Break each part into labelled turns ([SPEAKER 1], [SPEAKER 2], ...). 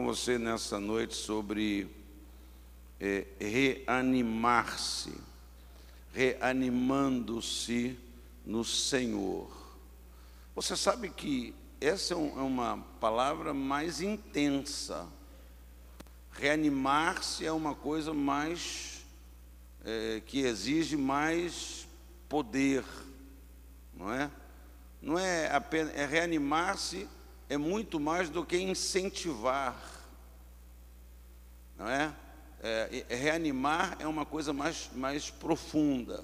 [SPEAKER 1] você nessa noite sobre reanimar-se, reanimando-se no Senhor. Você sabe que essa é uma palavra mais intensa. Reanimar-se é uma coisa mais, que exige mais poder, não é? Não é apenas, reanimar-se é muito mais do que incentivar, não é? Reanimar é uma coisa mais profunda,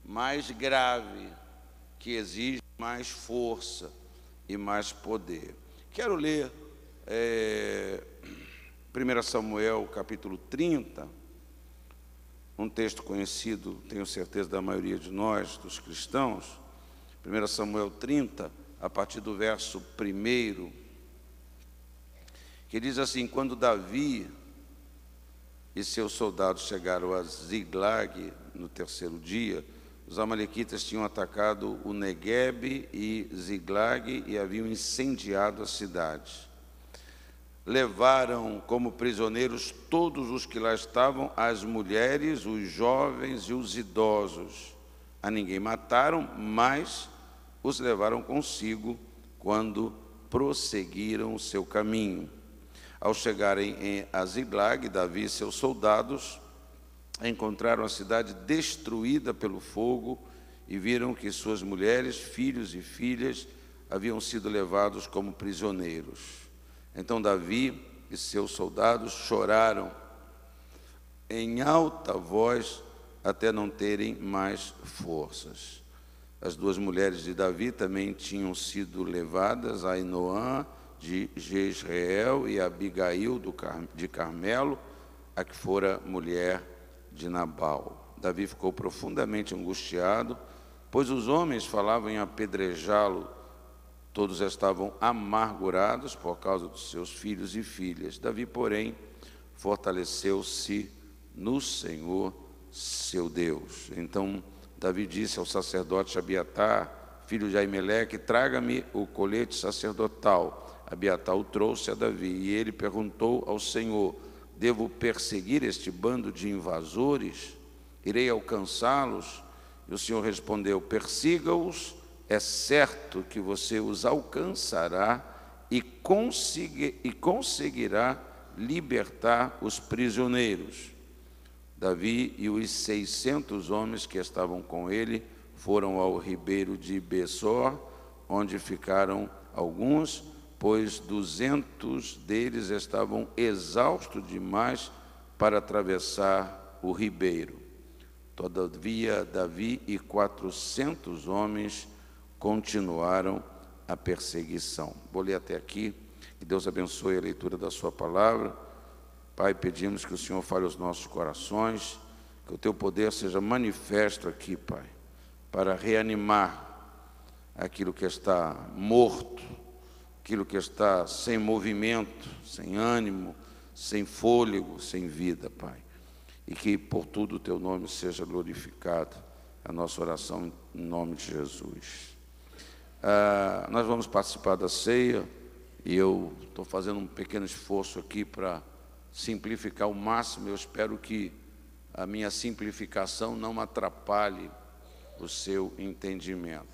[SPEAKER 1] mais grave, que exige mais força e mais poder. Quero ler 1 Samuel, capítulo 30, um texto conhecido, tenho certeza, da maioria de nós, dos cristãos. 1 Samuel 30, a partir do verso 1, que diz assim: quando Davi e seus soldados chegaram a Ziglag no terceiro dia, os amalequitas tinham atacado o Neguebe e Ziglag e haviam incendiado a cidade. Levaram como prisioneiros todos os que lá estavam, as mulheres, os jovens e os idosos. A ninguém mataram, mas os levaram consigo quando prosseguiram o seu caminho. Ao chegarem a Ziglag, Davi e seus soldados encontraram a cidade destruída pelo fogo e viram que suas mulheres, filhos e filhas haviam sido levados como prisioneiros. Então Davi e seus soldados choraram em alta voz até não terem mais forças. As duas mulheres de Davi também tinham sido levadas, Ainoã de Jezreel e Abigail de Carmelo, a que fora mulher de Nabal. Davi ficou profundamente angustiado, pois os homens falavam em apedrejá-lo. Todos estavam amargurados por causa dos seus filhos e filhas. Davi, porém, fortaleceu-se no Senhor, seu Deus. Então Davi disse ao sacerdote Abiatar, filho de Aimeleque: traga-me o colete sacerdotal. Abiatar o trouxe a Davi, e ele perguntou ao Senhor: devo perseguir este bando de invasores? Irei alcançá-los? E o Senhor respondeu: persiga-os, é certo que você os alcançará e conseguirá libertar os prisioneiros. Davi e os 600 homens que estavam com ele foram ao ribeiro de Besor, onde ficaram alguns, pois 200 deles estavam exaustos demais para atravessar o ribeiro. Todavia, Davi e 400 homens continuaram a perseguição. Vou ler até aqui, que Deus abençoe a leitura da sua palavra. Pai, pedimos que o Senhor fale aos nossos corações, que o Teu poder seja manifesto aqui, Pai, para reanimar aquilo que está morto, aquilo que está sem movimento, sem ânimo, sem fôlego, sem vida, Pai. E que por tudo o Teu nome seja glorificado. A nossa oração em nome de Jesus. Nós vamos participar da ceia e eu estou fazendo um pequeno esforço aqui para simplificar ao máximo. Eu espero que a minha simplificação não atrapalhe o seu entendimento.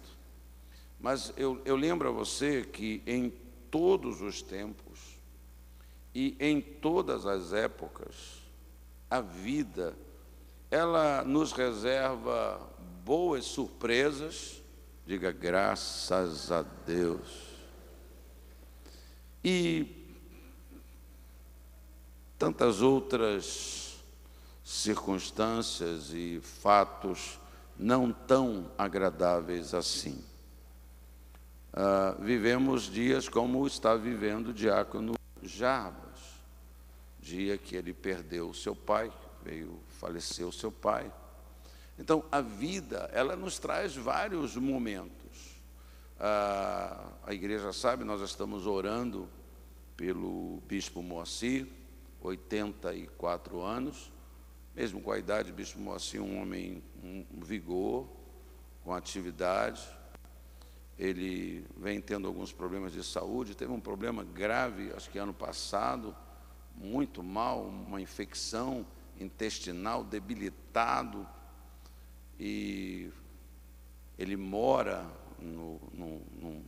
[SPEAKER 1] Mas eu lembro a você que em todos os tempos e em todas as épocas, a vida, ela nos reserva boas surpresas, diga graças a Deus, e tantas outras circunstâncias e fatos não tão agradáveis assim. Vivemos dias como está vivendo o diácono Jarbas, dia que ele perdeu o seu pai, faleceu o seu pai. Então, a vida, ela nos traz vários momentos. A igreja sabe, nós estamos orando pelo bispo Moacir, 84 anos, mesmo com a idade, o bispo Moacir, um homem, um vigor, com atividade, ele vem tendo alguns problemas de saúde, teve um problema grave, acho que ano passado, muito mal, uma infecção intestinal, debilitado, e ele mora num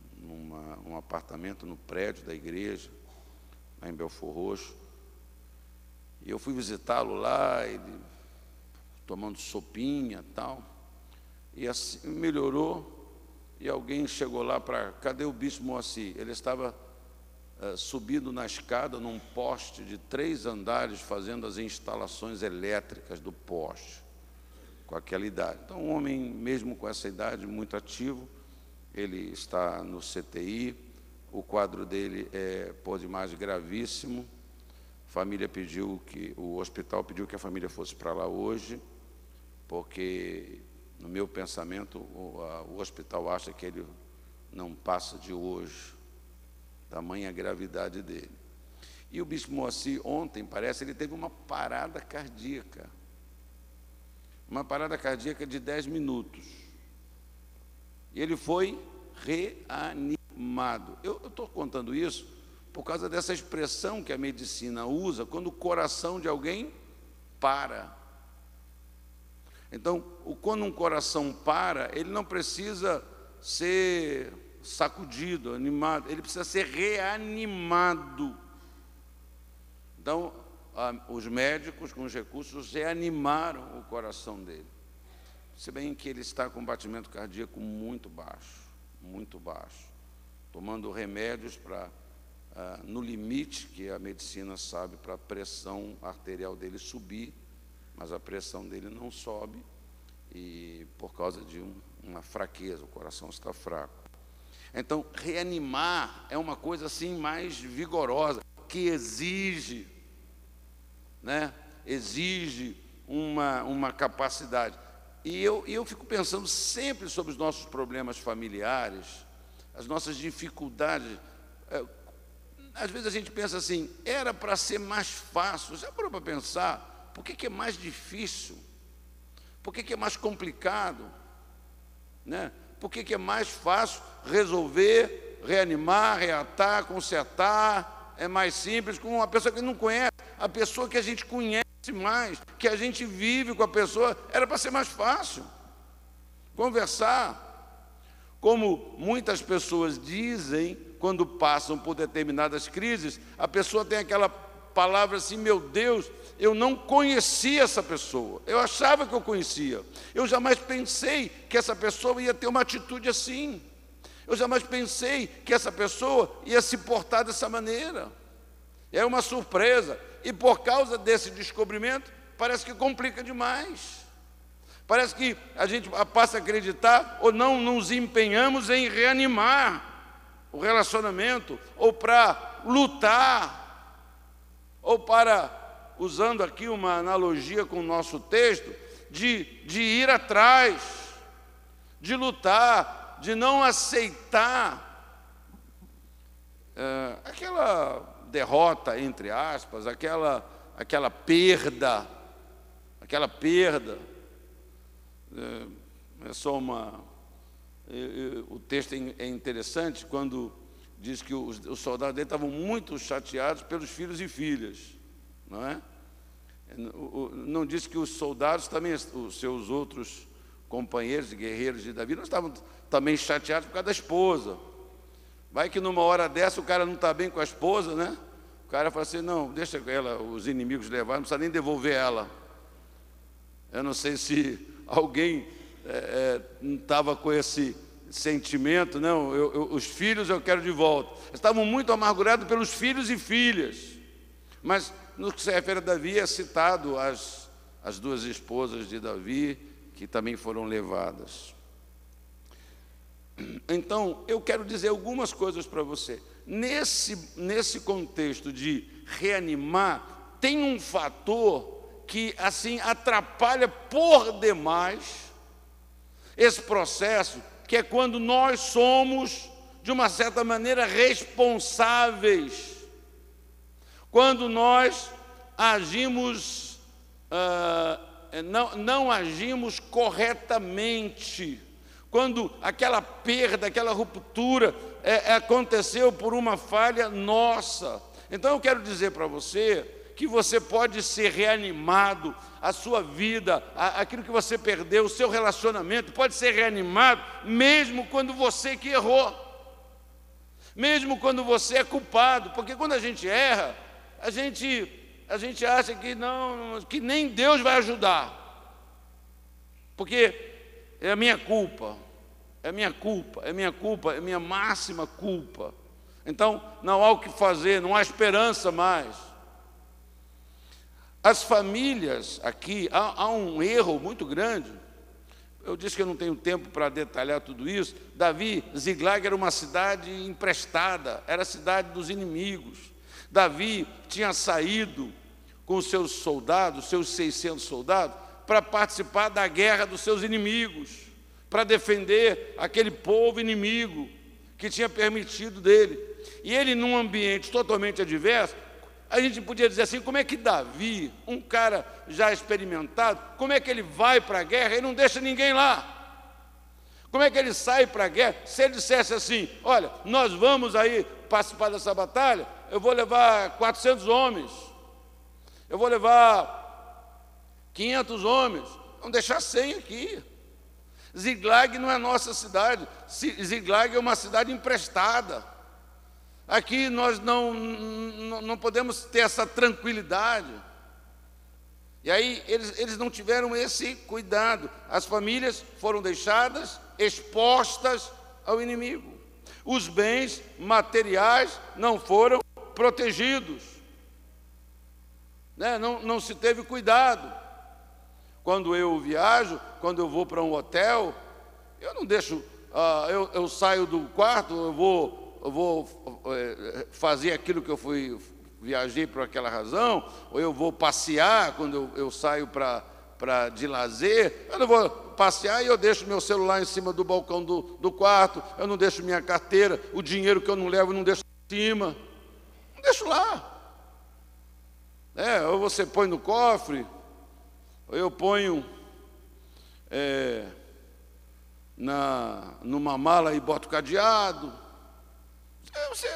[SPEAKER 1] apartamento no prédio da igreja, lá em Belfor Roxo, e eu fui visitá-lo lá, ele tomando sopinha e tal, e assim melhorou. E alguém chegou lá para... Cadê o bispo Moacir? Ele estava subindo na escada, num poste de 3 andares, fazendo as instalações elétricas do poste, com aquela idade. Então, um homem, mesmo com essa idade, muito ativo, ele está no CTI, o quadro dele é, por demais, gravíssimo. A família pediu que... O hospital pediu que a família fosse para lá hoje, porque... No meu pensamento, o hospital acha que ele não passa de hoje, tamanha gravidade dele. E o bispo Moacir, ontem, parece, ele teve uma parada cardíaca. Uma parada cardíaca de 10 minutos. E ele foi reanimado. Eu estou contando isso por causa dessa expressão que a medicina usa quando o coração de alguém para. Então, quando um coração para, ele não precisa ser sacudido, animado, ele precisa ser reanimado. Então, os médicos, com os recursos, reanimaram o coração dele. Se bem que ele está com batimento cardíaco muito baixo, tomando remédios para, no limite que a medicina sabe, para a pressão arterial dele subir, mas a pressão dele não sobe, e por causa de uma fraqueza, o coração está fraco. Então, reanimar é uma coisa assim mais vigorosa, que exige, né? Exige uma capacidade. E eu fico pensando sempre sobre os nossos problemas familiares, as nossas dificuldades. Às vezes a gente pensa assim, era para ser mais fácil. Já parou para pensar? Por que é mais difícil? Por que é mais complicado? Né? Por que é mais fácil resolver, reanimar, reatar, consertar? É mais simples com uma pessoa que não conhece, a pessoa que a gente conhece mais, que a gente vive com a pessoa, era para ser mais fácil. Conversar. Como muitas pessoas dizem, quando passam por determinadas crises, a pessoa tem aquela palavra assim, meu Deus, eu não conhecia essa pessoa, eu achava que eu conhecia, eu jamais pensei que essa pessoa ia ter uma atitude assim, eu jamais pensei que essa pessoa ia se portar dessa maneira. É uma surpresa, e por causa desse descobrimento, parece que complica demais. Parece que a gente passa a acreditar, ou não nos empenhamos em reanimar o relacionamento, ou para lutar, ou para, usando aqui uma analogia com o nosso texto, de ir atrás, de lutar, de não aceitar aquela derrota, entre aspas, aquela perda. É só o texto é interessante quando diz que os soldados dele estavam muito chateados pelos filhos e filhas, não é? Não diz que os soldados também, os seus outros companheiros e guerreiros de Davi, não estavam também chateados por causa da esposa. Vai que numa hora dessa o cara não está bem com a esposa, né? O cara fala assim, não, deixa ela, os inimigos levar, não precisa nem devolver ela. Eu não sei se alguém não estava com esse sentimento, não, os filhos eu quero de volta. Estavam muito amargurados pelos filhos e filhas, mas no que se refere a Davi é citado as 2 esposas de Davi, que também foram levadas. Então, eu quero dizer algumas coisas para você. Nesse contexto de reanimar, tem um fator que, assim, atrapalha por demais esse processo, que é quando nós somos, de uma certa maneira, responsáveis. Quando nós agimos, não agimos corretamente. quando aquela perda, aquela ruptura aconteceu por uma falha nossa. Então eu quero dizer para você que você pode ser reanimado, a sua vida, aquilo que você perdeu, o seu relacionamento pode ser reanimado, mesmo quando você que errou, mesmo quando você é culpado, porque quando a gente erra, a gente acha que não, que nem Deus vai ajudar, porque é a minha culpa, é minha culpa, é minha culpa, é minha máxima culpa. Então não há o que fazer, não há esperança mais. As famílias aqui, há um erro muito grande. Eu disse que eu não tenho tempo para detalhar tudo isso. Ziklag era uma cidade emprestada, era a cidade dos inimigos. Davi tinha saído com os seus soldados, seus 600 soldados, para participar da guerra dos seus inimigos, para defender aquele povo inimigo que tinha permitido dele. E ele, num ambiente totalmente adverso, a gente podia dizer assim, como é que Davi, um cara já experimentado, como é que ele vai para a guerra e não deixa ninguém lá? Como é que ele sai para a guerra? Se ele dissesse assim, olha, nós vamos aí participar dessa batalha, eu vou levar 400 homens, eu vou levar 500 homens, vamos deixar 100 aqui. Ziklag não é nossa cidade, Ziklag é uma cidade emprestada. Aqui nós não podemos ter essa tranquilidade. E aí eles não tiveram esse cuidado. As famílias foram deixadas expostas ao inimigo. Os bens materiais não foram protegidos. Não se teve cuidado. Quando eu viajo, quando eu vou para um hotel, eu não deixo, eu saio do quarto, eu vou fazer aquilo que eu viajei por aquela razão, ou eu vou passear quando eu saio de lazer, eu não vou passear e eu deixo meu celular em cima do balcão do quarto, eu não deixo minha carteira, o dinheiro que eu não levo eu não deixo em cima, não deixo lá. Ou você põe no cofre, ou eu ponho numa mala e boto cadeado. Você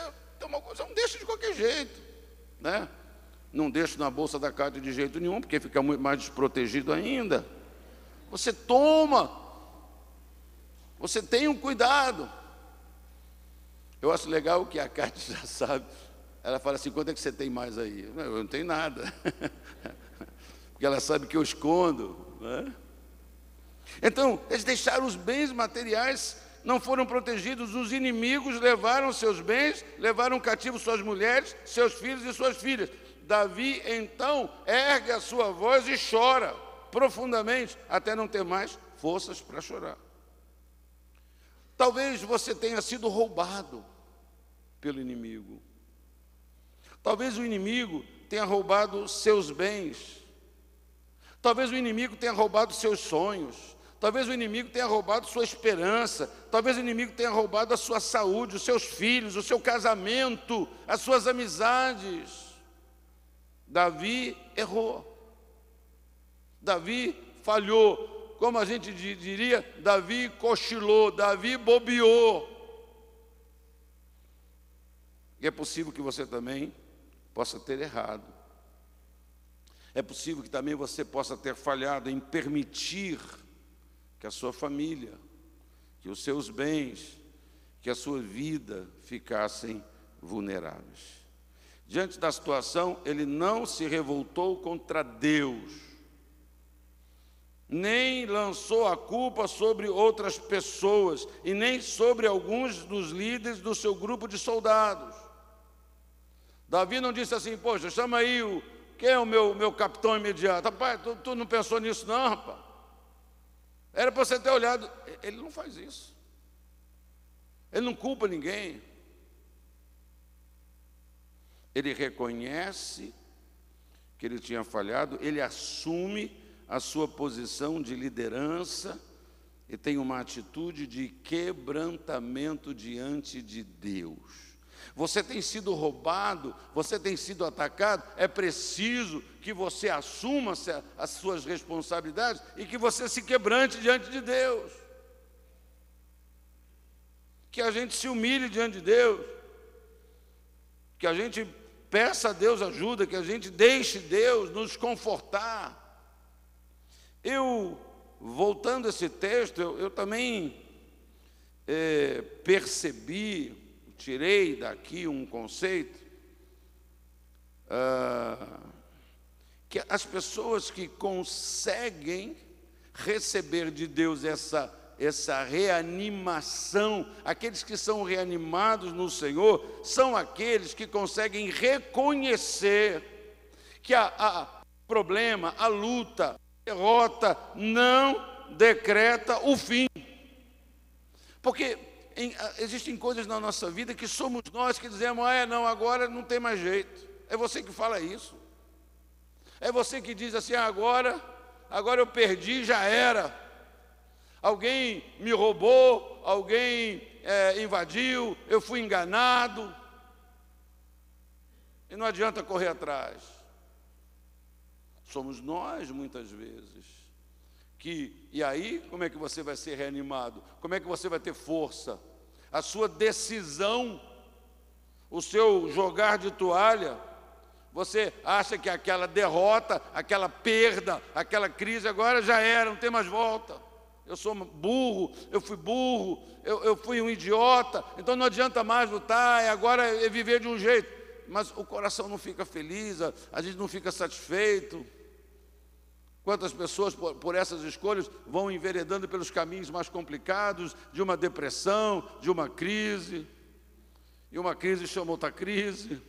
[SPEAKER 1] não deixa de qualquer jeito, né? Não deixa na bolsa da casa de jeito nenhum, porque fica muito mais desprotegido ainda. Você toma, você tem um cuidado. Eu acho legal que a Cátia já sabe. Ela fala assim, quanto é que você tem mais aí? Eu não tenho nada. Porque ela sabe que eu escondo, né? Então, eles deixaram os bens materiais, não foram protegidos, os inimigos levaram seus bens, levaram cativos suas mulheres, seus filhos e suas filhas. Davi, então, ergue a sua voz e chora profundamente, até não ter mais forças para chorar. Talvez você tenha sido roubado pelo inimigo. Talvez o inimigo tenha roubado seus bens. Talvez o inimigo tenha roubado seus sonhos. Talvez o inimigo tenha roubado sua esperança. Talvez o inimigo tenha roubado a sua saúde, os seus filhos, o seu casamento, as suas amizades. Davi errou. Davi falhou. Como a gente diria, Davi cochilou, Davi bobeou. E é possível que você também possa ter errado. É possível que também você possa ter falhado em permitir que a sua família, que os seus bens, que a sua vida ficassem vulneráveis. Diante da situação, ele não se revoltou contra Deus, nem lançou a culpa sobre outras pessoas, e nem sobre alguns dos líderes do seu grupo de soldados. Davi não disse assim, poxa, chama aí quem é o meu capitão imediato? Rapaz, tu não pensou nisso não, rapaz? Era para você ter olhado. Ele não faz isso. Ele não culpa ninguém. Ele reconhece que ele tinha falhado, ele assume a sua posição de liderança e tem uma atitude de quebrantamento diante de Deus. Você tem sido roubado, você tem sido atacado, é preciso que você assuma as suas responsabilidades e que você se quebrante diante de Deus. que a gente se humilhe diante de Deus, que a gente peça a Deus ajuda, que a gente deixe Deus nos confortar. Voltando a esse texto, eu também percebi, tirei daqui um conceito, que as pessoas que conseguem receber de Deus essa reanimação, aqueles que são reanimados no Senhor, são aqueles que conseguem reconhecer que o problema, a luta, a derrota não decreta o fim. Porque existem coisas na nossa vida que somos nós que dizemos, não, agora não tem mais jeito. É você que fala isso. É você que diz assim, agora eu perdi, já era. Alguém me roubou, alguém invadiu, eu fui enganado. E não adianta correr atrás. Somos nós, muitas vezes, e aí, como é que você vai ser reanimado? Como é que você vai ter força? A sua decisão, o seu jogar de toalha, você acha que aquela derrota, aquela perda, aquela crise agora já era, não tem mais volta. Eu sou burro, eu fui burro, eu fui um idiota, então não adianta mais lutar, agora é viver de um jeito. Mas o coração não fica feliz, a gente não fica satisfeito. Quantas pessoas, por essas escolhas, vão enveredando pelos caminhos mais complicados, de uma depressão, de uma crise, e uma crise chama outra crise,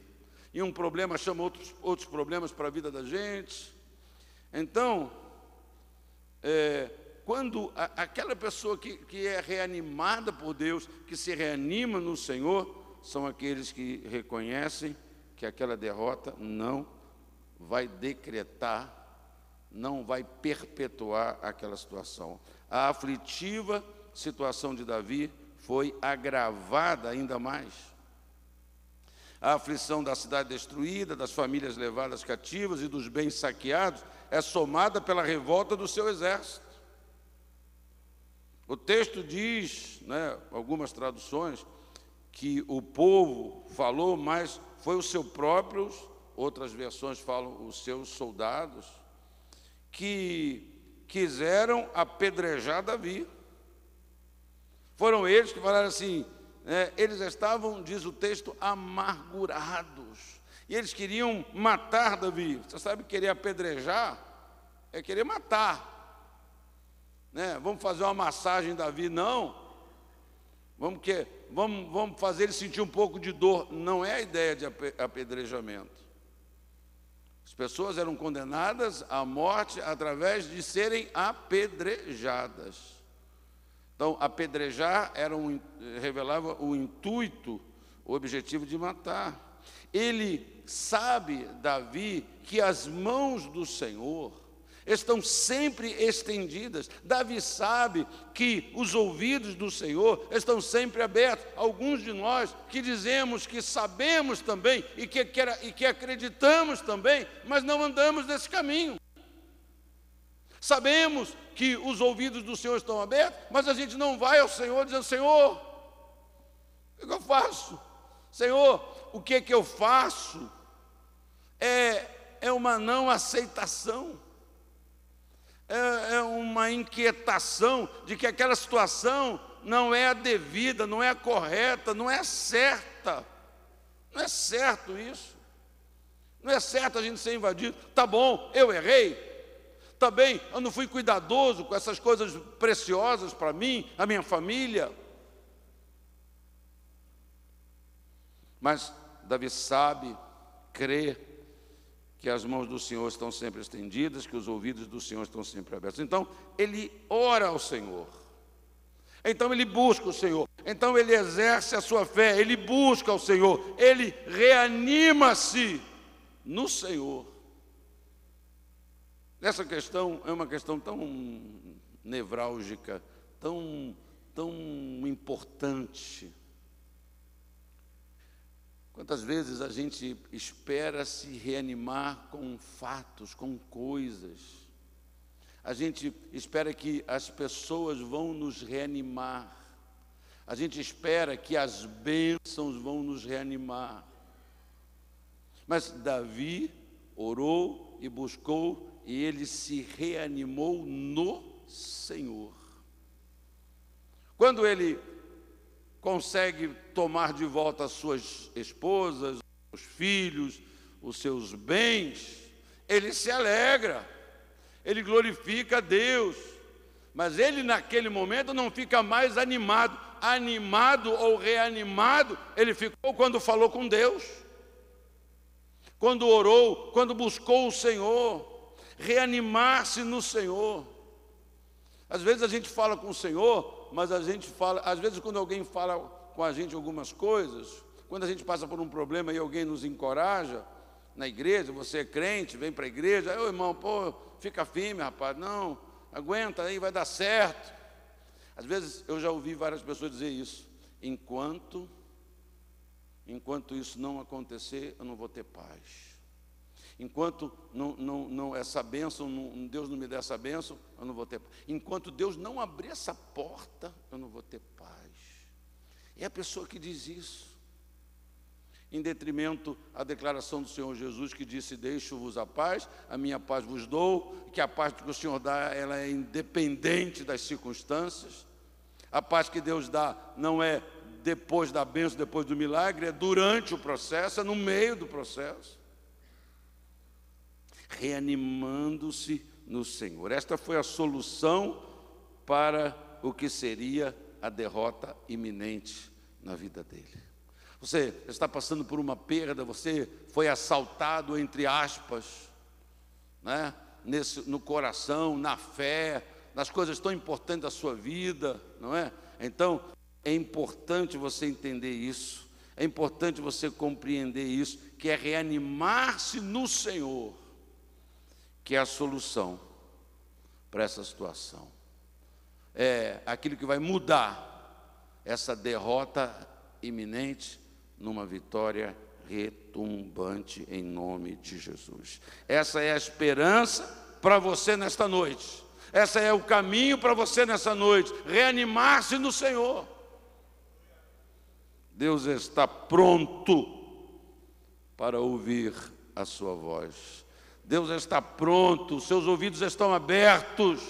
[SPEAKER 1] e um problema chama outros problemas para a vida da gente. Então, quando aquela pessoa que é reanimada por Deus, que se reanima no Senhor, são aqueles que reconhecem que aquela derrota não vai decretar, não vai perpetuar aquela situação. A aflitiva situação de Davi foi agravada ainda mais. A aflição da cidade destruída, das famílias levadas cativas e dos bens saqueados é somada pela revolta do seu exército. O texto diz, algumas traduções, que o povo falou, mas foi os seus próprios, outras versões falam os seus soldados, que quiseram apedrejar Davi. Foram eles que falaram assim, eles estavam, diz o texto, amargurados. E eles queriam matar Davi. Você sabe que querer apedrejar é querer matar. Vamos fazer uma massagem em Davi? Não. Vamos fazer ele sentir um pouco de dor. Não é a ideia de apedrejamento. As pessoas eram condenadas à morte através de serem apedrejadas. Então, apedrejar revelava o intuito, o objetivo de matar. Ele sabe, Davi, que as mãos do Senhor estão sempre estendidas. Davi sabe que os ouvidos do Senhor estão sempre abertos. Alguns de nós que dizemos que sabemos também e que acreditamos também, mas não andamos nesse caminho. Sabemos que os ouvidos do Senhor estão abertos, mas a gente não vai ao Senhor dizendo, Senhor, o que eu faço? Senhor, o que eu faço? É uma não aceitação. É uma inquietação de que aquela situação não é a devida, não é a correta, não é certa. Não é certo isso. Não é certo a gente ser invadido. Tá bom, eu errei. Tá bem, eu não fui cuidadoso com essas coisas preciosas para mim, a minha família. Mas Davi sabe, crê, que as mãos do Senhor estão sempre estendidas, que os ouvidos do Senhor estão sempre abertos. Então, ele ora ao Senhor. Então, ele busca o Senhor. Então, ele exerce a sua fé, ele busca o Senhor. Ele reanima-se no Senhor. Essa questão é uma questão tão nevrálgica, tão importante. Quantas vezes a gente espera se reanimar com fatos, com coisas. A gente espera que as pessoas vão nos reanimar. A gente espera que as bênçãos vão nos reanimar. Mas Davi orou e buscou, e ele se reanimou no Senhor. Quando ele consegue tomar de volta as suas esposas, os filhos, os seus bens, ele se alegra, ele glorifica a Deus, mas ele naquele momento não fica mais animado. Animado ou reanimado, ele ficou quando falou com Deus, quando orou, quando buscou o Senhor. Reanimar-se no Senhor. Às vezes a gente fala com o Senhor, mas a gente fala, às vezes quando alguém fala com a gente algumas coisas, quando a gente passa por um problema e alguém nos encoraja, na igreja, você é crente, vem para a igreja, ô irmão, pô, fica firme, rapaz, não, aguenta aí, vai dar certo. Às vezes eu já ouvi várias pessoas dizer isso, enquanto isso não acontecer, eu não vou ter paz. Enquanto essa bênção, Deus não me der essa bênção, eu não vou ter paz. Enquanto Deus não abrir essa porta, eu não vou ter paz. É a pessoa que diz isso, em detrimento à declaração do Senhor Jesus, que disse: deixo-vos a paz, a minha paz vos dou, que a paz que o Senhor dá, ela é independente das circunstâncias. A paz que Deus dá não é depois da bênção, depois do milagre, é durante o processo, é no meio do processo. Reanimando-se no Senhor. Esta foi a solução para o que seria a derrota iminente na vida dele. Você está passando por uma perda, você foi assaltado, entre aspas, né? No coração, na fé, nas coisas tão importantes da sua vida, não é? Então, é importante você entender isso, é importante você compreender isso, que é reanimar-se no Senhor, que é a solução para essa situação. É aquilo que vai mudar essa derrota iminente numa vitória retumbante em nome de Jesus. Essa é a esperança para você nesta noite. Essa é o caminho para você nessa noite. Reanimar-se no Senhor. Deus está pronto para ouvir a sua voz. Deus está pronto, os seus ouvidos estão abertos,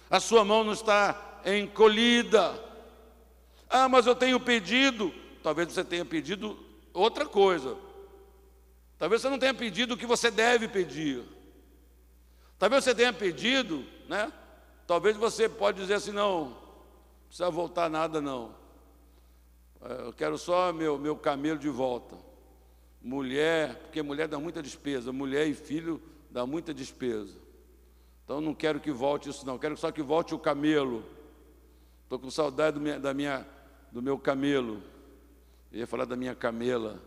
[SPEAKER 1] a sua mão não está encolhida. Ah, mas eu tenho pedido. Talvez você tenha pedido outra coisa. Talvez você não tenha pedido o que você deve pedir. Talvez você tenha pedido, né? Talvez você pode dizer assim: não precisa voltar nada não. Eu quero só meu camelo de volta. Mulher, porque mulher dá muita despesa, mulher e filho dá muita despesa. Então não quero que volte isso não, quero só que volte o camelo. Estou com saudade do meu camelo. Eu ia falar da minha camela.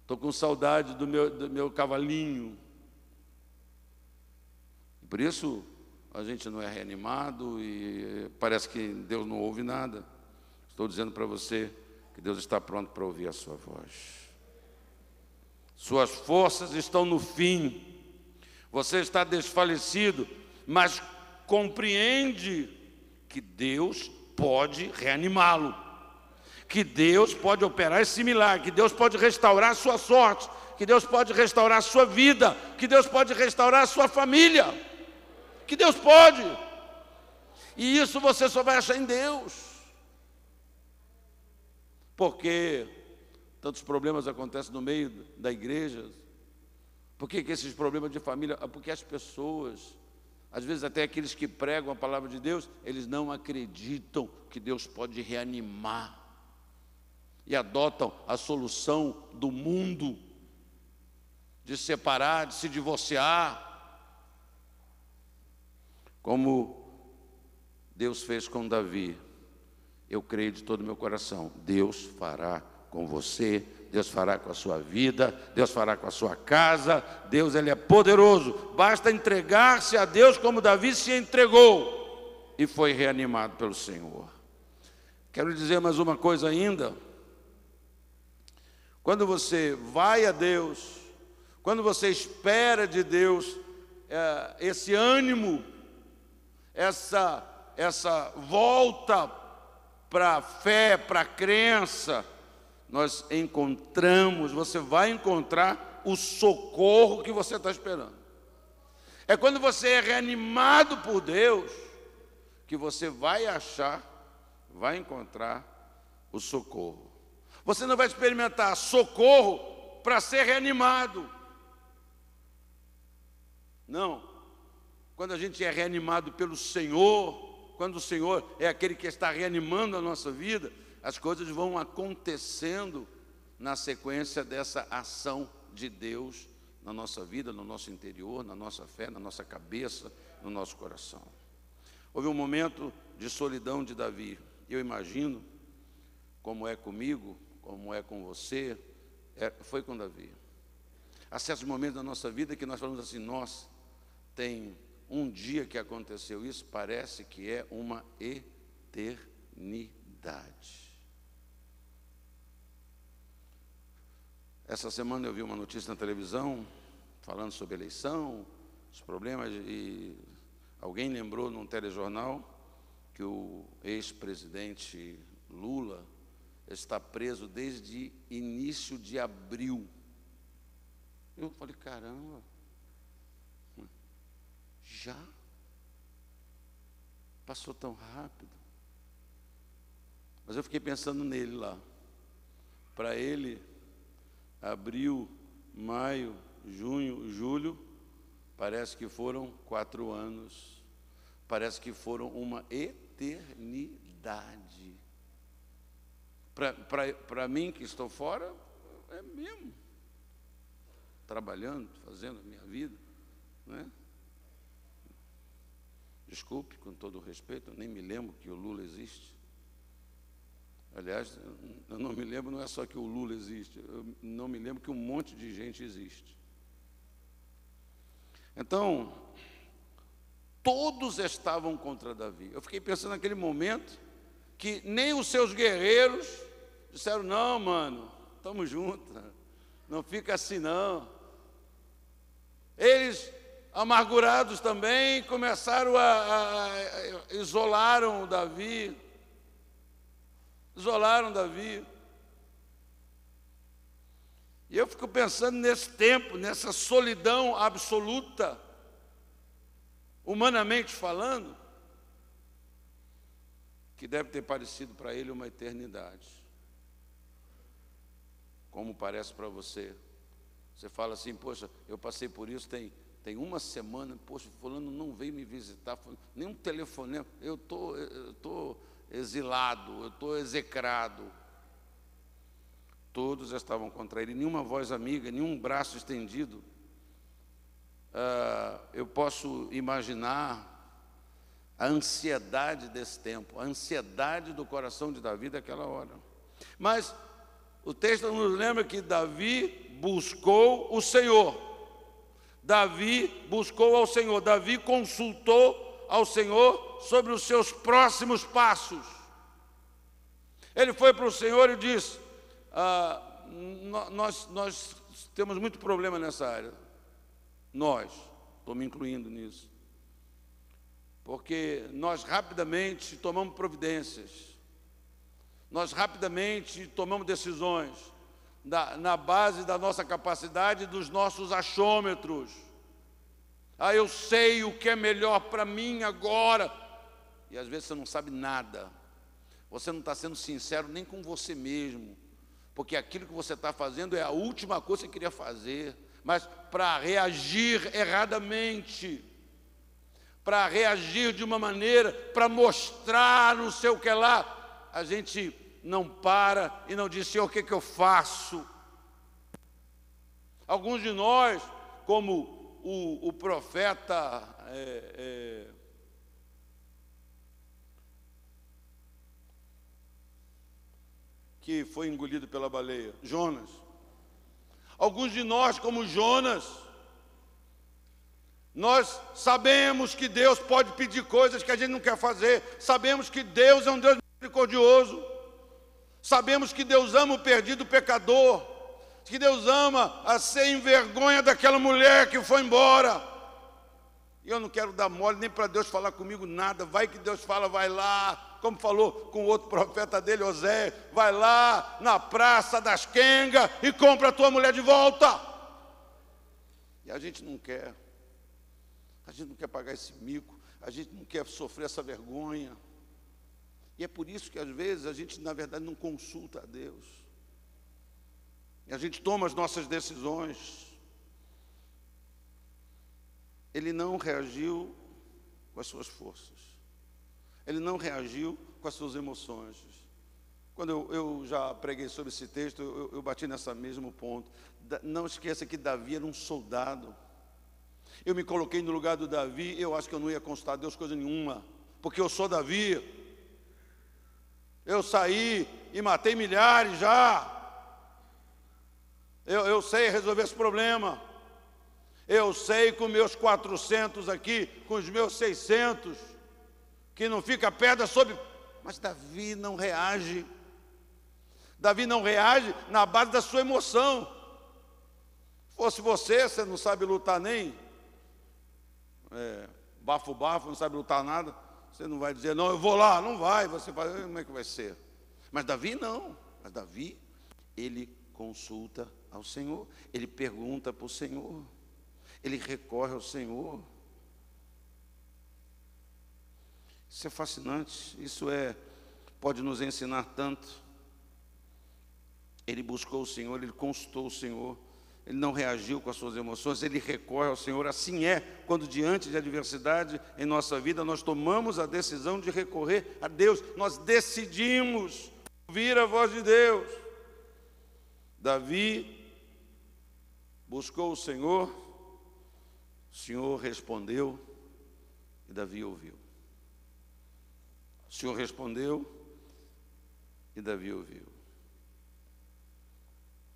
[SPEAKER 1] Estou com saudade do meu cavalinho. Por isso a gente não é reanimado e parece que Deus não ouve nada. Estou dizendo para você que Deus está pronto para ouvir a sua voz. Suas forças estão no fim. Você está desfalecido, mas compreende que Deus pode reanimá-lo, que Deus pode operar esse milagre, que Deus pode restaurar a sua sorte, que Deus pode restaurar a sua vida, que Deus pode restaurar a sua família, que Deus pode. E isso você só vai achar em Deus. Porque tantos problemas acontecem no meio da igreja. Por que esses problemas de família? Porque as pessoas, às vezes até aqueles que pregam a palavra de Deus, eles não acreditam que Deus pode reanimar. E adotam a solução do mundo, de separar, de se divorciar. Como Deus fez com Davi. Eu creio de todo o meu coração, Deus fará com você, Deus fará com a sua vida, Deus fará com a sua casa. Deus, Ele é poderoso, basta entregar-se a Deus como Davi se entregou e foi reanimado pelo Senhor. Quero dizer mais uma coisa ainda. Quando você vai a Deus, quando você espera de Deus, esse ânimo, essa volta para a fé, para a crença, nós encontramos, você vai encontrar o socorro que você está esperando. É quando você é reanimado por Deus que você vai achar, vai encontrar o socorro. Você não vai experimentar socorro para ser reanimado. Não. Quando a gente é reanimado pelo Senhor, quando o Senhor é aquele que está reanimando a nossa vida, as coisas vão acontecendo na sequência dessa ação de Deus na nossa vida, no nosso interior, na nossa fé, na nossa cabeça, no nosso coração. Houve um momento de solidão de Davi. Eu imagino, como é comigo, como é com você, foi com Davi. Há certos momentos da nossa vida que nós falamos assim, nossa, tem um dia que aconteceu isso, parece que é uma eternidade. Essa semana eu vi uma notícia na televisão, falando sobre eleição, os problemas, e alguém lembrou num telejornal que o ex-presidente Lula está preso desde início de abril. Eu falei, caramba, já? Passou tão rápido. Mas eu fiquei pensando nele lá. Para ele, abril, maio, junho, julho, parece que foram 4 anos. Parece que foram uma eternidade. Para mim, que estou fora, é mesmo. Trabalhando, fazendo a minha vida, não é? Desculpe, com todo o respeito, eu nem me lembro que o Lula existe. Aliás, eu não me lembro, não é só que o Lula existe, eu não me lembro que um monte de gente existe. Então, todos estavam contra Davi. Eu fiquei pensando naquele momento que nem os seus guerreiros disseram, não, mano, estamos juntos, não fica assim não. Eles, amargurados também, começaram isolaram Davi. Isolaram Davi. E eu fico pensando nesse tempo, nessa solidão absoluta, humanamente falando, que deve ter parecido para ele uma eternidade. Como parece para você. Você fala assim, poxa, eu passei por isso tem uma semana, poxa, fulano não veio me visitar, nem um telefonema, eu estou exilado, eu estou execrado. Todos estavam contra ele, nenhuma voz amiga, nenhum braço estendido. Eu posso imaginar a ansiedade desse tempo, a ansiedade do coração de Davi daquela hora. Mas o texto nos lembra que Davi buscou o Senhor. Davi buscou ao Senhor. Davi consultou ao Senhor sobre os seus próximos passos. Ele foi para o Senhor e disse, nós temos muito problema nessa área. Nós, estou me incluindo nisso. Porque nós rapidamente tomamos providências. Nós rapidamente tomamos decisões na base da nossa capacidade e dos nossos achômetros. Eu sei o que é melhor para mim agora. E às vezes você não sabe nada. Você não está sendo sincero nem com você mesmo. Porque aquilo que você está fazendo é a última coisa que você queria fazer. Mas para reagir erradamente, para reagir de uma maneira, para mostrar não sei o que lá, a gente não para e não diz, Senhor, o que eu faço? Alguns de nós, como o profeta que foi engolido pela baleia, Jonas. Alguns de nós, como Jonas, nós sabemos que Deus pode pedir coisas que a gente não quer fazer, sabemos que Deus é um Deus misericordioso, sabemos que Deus ama o perdido pecador, que Deus ama a sem vergonha daquela mulher que foi embora. E eu não quero dar mole nem para Deus falar comigo nada, vai que Deus fala, vai lá, como falou com o outro profeta dele, Oséias, vai lá na praça das quengas e compra a tua mulher de volta. E a gente não quer pagar esse mico, a gente não quer sofrer essa vergonha. E é por isso que às vezes a gente na verdade não consulta a Deus. E a gente toma as nossas decisões. Ele não reagiu com as suas forças. Ele não reagiu com as suas emoções. Quando eu já preguei sobre esse texto, eu bati nesse mesmo ponto. Não esqueça que Davi era um soldado. Eu me coloquei no lugar do Davi, eu acho que eu não ia consultar a Deus coisa nenhuma, porque eu sou Davi. Eu saí e matei milhares já. Eu sei resolver esse problema. Eu sei com meus 400 aqui, com os meus 600, que não fica pedra sobre... Mas Davi não reage. Davi não reage na base da sua emoção. Se fosse você não sabe lutar nem bafo, não sabe lutar nada, você não vai dizer, não, eu vou lá, não vai, você vai, como é que vai ser? Mas Davi não, mas Davi, ele consulta ao Senhor, ele pergunta para o Senhor, ele recorre ao Senhor. Isso é fascinante, pode nos ensinar tanto. Ele buscou o Senhor, ele consultou o Senhor, ele não reagiu com as suas emoções, ele recorre ao Senhor. Assim é, quando diante de adversidade em nossa vida, nós tomamos a decisão de recorrer a Deus, nós decidimos ouvir a voz de Deus. Davi buscou o Senhor respondeu e Davi ouviu. O Senhor respondeu e Davi ouviu.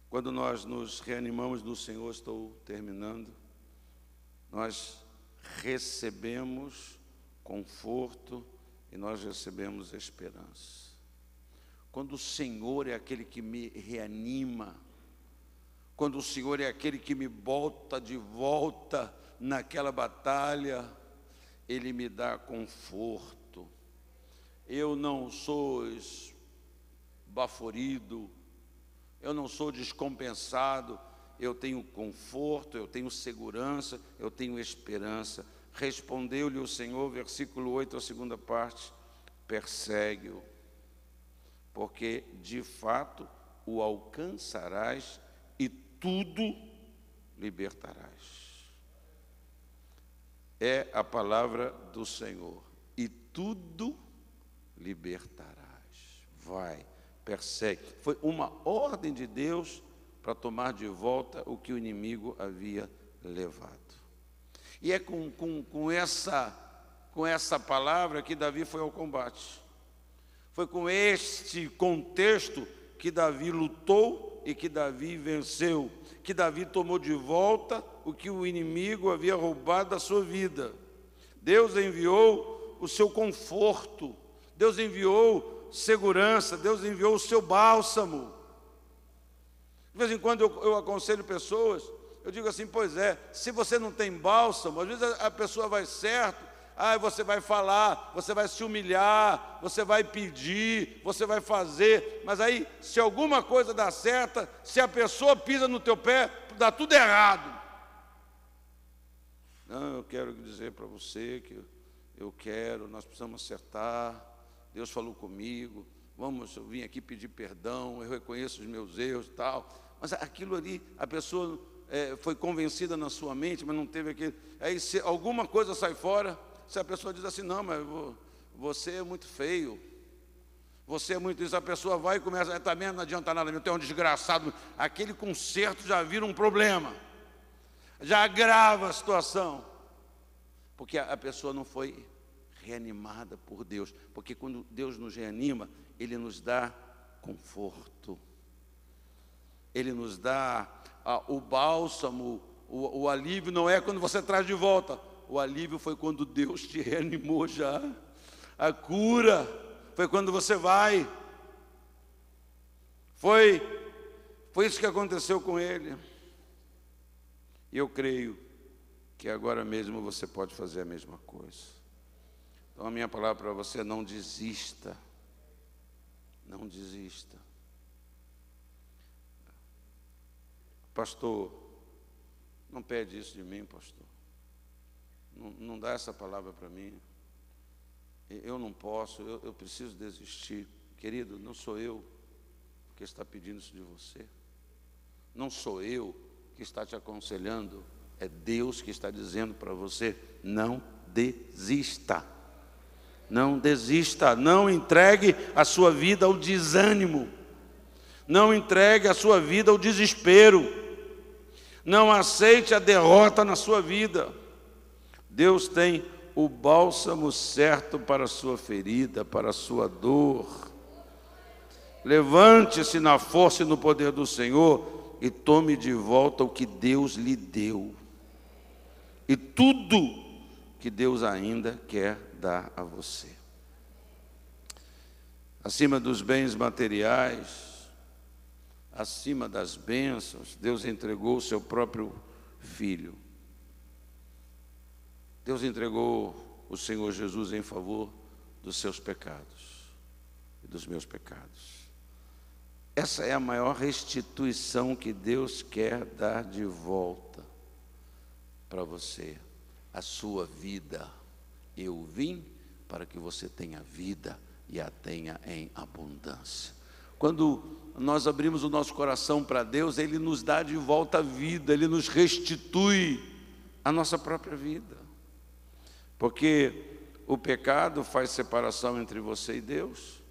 [SPEAKER 1] Quando nós nos reanimamos no Senhor, estou terminando, nós recebemos conforto e nós recebemos esperança. Quando o Senhor é aquele que me reanima, quando o Senhor é aquele que me bota de volta naquela batalha, Ele me dá conforto. Eu não sou esbaforido, eu não sou descompensado, eu tenho conforto, eu tenho segurança, eu tenho esperança. Respondeu-lhe o Senhor, versículo 8, a segunda parte, persegue-o, porque de fato o alcançarás e tudo libertarás. É a palavra do Senhor, e tudo libertarás. Vai, persegue. Foi uma ordem de Deus para tomar de volta o que o inimigo havia levado. E é com essa palavra que Davi foi ao combate. Foi com este contexto que Davi lutou e que Davi venceu, que Davi tomou de volta o que o inimigo havia roubado da sua vida. Deus enviou o seu conforto, Deus enviou segurança, Deus enviou o seu bálsamo. De vez em quando eu aconselho pessoas, eu digo assim, pois é, se você não tem bálsamo, às vezes a pessoa vai certo, você vai falar, você vai se humilhar, você vai pedir, você vai fazer, mas aí, se alguma coisa dá certa, se a pessoa pisa no teu pé, dá tudo errado. Não, eu quero dizer para você que nós precisamos acertar, Deus falou comigo, eu vim aqui pedir perdão, eu reconheço os meus erros e tal, mas aquilo ali, a pessoa foi convencida na sua mente, mas não teve aquele... Aí se alguma coisa sai fora, se a pessoa diz assim, não, mas você é muito feio, você é muito isso, a pessoa vai e começa, também não adianta nada, tem um desgraçado, aquele conserto já vira um problema, já agrava a situação, porque a pessoa não foi reanimada por Deus, porque quando Deus nos reanima, Ele nos dá conforto, Ele nos dá o bálsamo, o alívio não é quando você traz de volta, o alívio foi quando Deus te reanimou já, a cura foi quando você vai, foi isso que aconteceu com ele, e eu creio que agora mesmo você pode fazer a mesma coisa. Então a minha palavra para você é: não desista. Não desista. Pastor, não pede isso de mim, pastor. Não dá essa palavra para mim. Eu não posso, eu preciso desistir. Querido, não sou eu que está pedindo isso de você. Não sou eu que está te aconselhando. É Deus que está dizendo para você: não desista. Não desista, não entregue a sua vida ao desânimo. Não entregue a sua vida ao desespero. Não aceite a derrota na sua vida. Deus tem o bálsamo certo para a sua ferida, para a sua dor. Levante-se na força e no poder do Senhor e tome de volta o que Deus lhe deu. E tudo que Deus ainda quer dar a você. Acima dos bens materiais, acima das bênçãos, Deus entregou o seu próprio Filho. Deus entregou o Senhor Jesus em favor dos seus pecados e dos meus pecados. Essa é a maior restituição que Deus quer dar de volta para você, a sua vida. Eu vim para que você tenha vida e a tenha em abundância. Quando nós abrimos o nosso coração para Deus, Ele nos dá de volta a vida, Ele nos restitui a nossa própria vida. Porque o pecado faz separação entre você e Deus,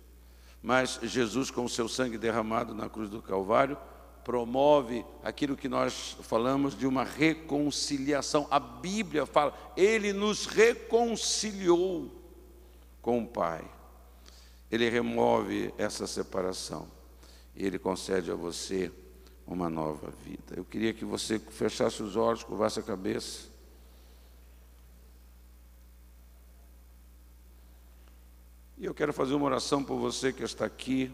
[SPEAKER 1] mas Jesus, com o seu sangue derramado na cruz do Calvário, promove aquilo que nós falamos de uma reconciliação. A Bíblia fala: Ele nos reconciliou com o Pai. Ele remove essa separação e Ele concede a você uma nova vida. Eu queria que você fechasse os olhos, curvasse a cabeça. E eu quero fazer uma oração por você que está aqui.